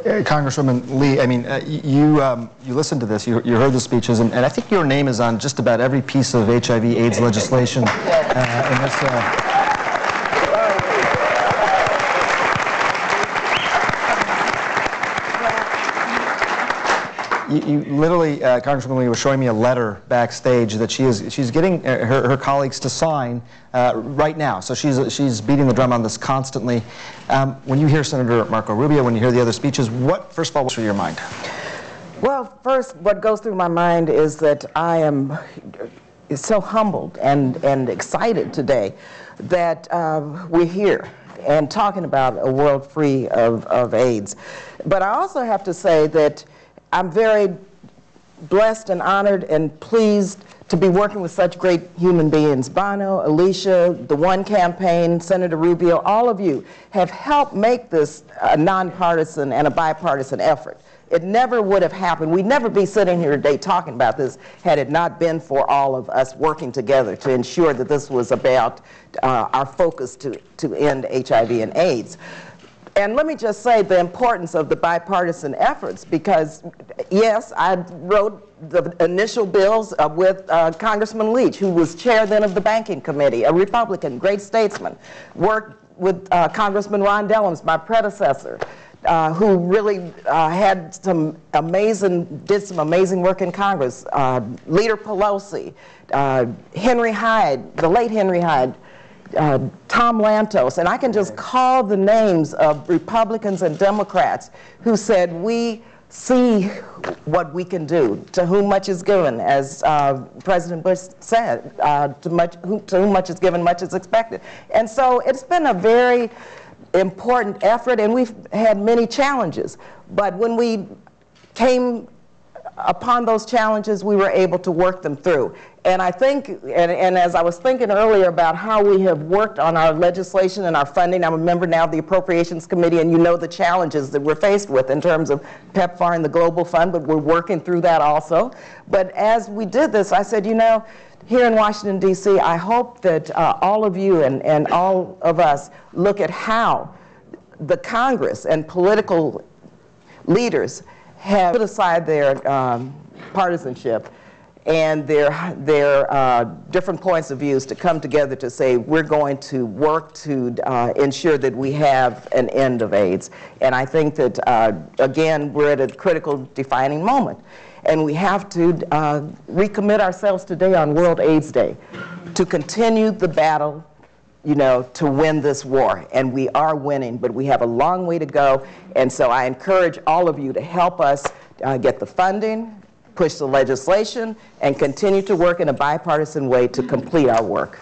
Congresswoman Lee, I mean, you listened to this, you heard the speeches, and I think your name is on just about every piece of HIV/AIDS legislation in this. You literally, Congresswoman Lee was showing me a letter backstage that she's getting her colleagues to sign right now. So she's beating the drum on this constantly. When you hear Senator Marco Rubio, when you hear the other speeches, first of all, what's through your mind? Well, first, what goes through my mind is that I am so humbled and excited today that we're here and talking about a world free of AIDS. But I also have to say that I'm very blessed and honored and pleased to be working with such great human beings. Bono, Alicia, the One Campaign, Senator Rubio, all of you have helped make this a nonpartisan and a bipartisan effort. It never would have happened. We'd never be sitting here today talking about this had it not been for all of us working together to ensure that this was about our focus to end HIV and AIDS. And let me just say the importance of the bipartisan efforts, because yes, I wrote the initial bills with Congressman Leach, who was chair then of the Banking Committee, a Republican, great statesman. Worked with Congressman Ron Dellums, my predecessor, who really did some amazing work in Congress. Leader Pelosi, Henry Hyde, the late Henry Hyde, Tom Lantos, and I can just call the names of Republicans and Democrats who said, we see what we can do. To whom much is given, as President Bush said, to whom much is given, much is expected. And so it's been a very important effort, and we've had many challenges. But when we came upon those challenges, we were able to work them through. And I think, and as I was thinking earlier about how we have worked on our legislation and our funding, I'm a member now of the Appropriations Committee, and you know the challenges that we're faced with in terms of PEPFAR and the Global Fund, but we're working through that also. But as we did this, I said, you know, here in Washington, D.C., I hope that all of you and all of us look at how the Congress and political leaders have put aside their partisanship and their different points of views to come together to say we're going to work to ensure that we have an end of AIDS. And I think that, again, we're at a critical defining moment. And we have to recommit ourselves today on World AIDS Day to continue the battle, you know, to win this war. And we are winning, but we have a long way to go. And so I encourage all of you to help us get the funding, push the legislation, and continue to work in a bipartisan way to complete our work.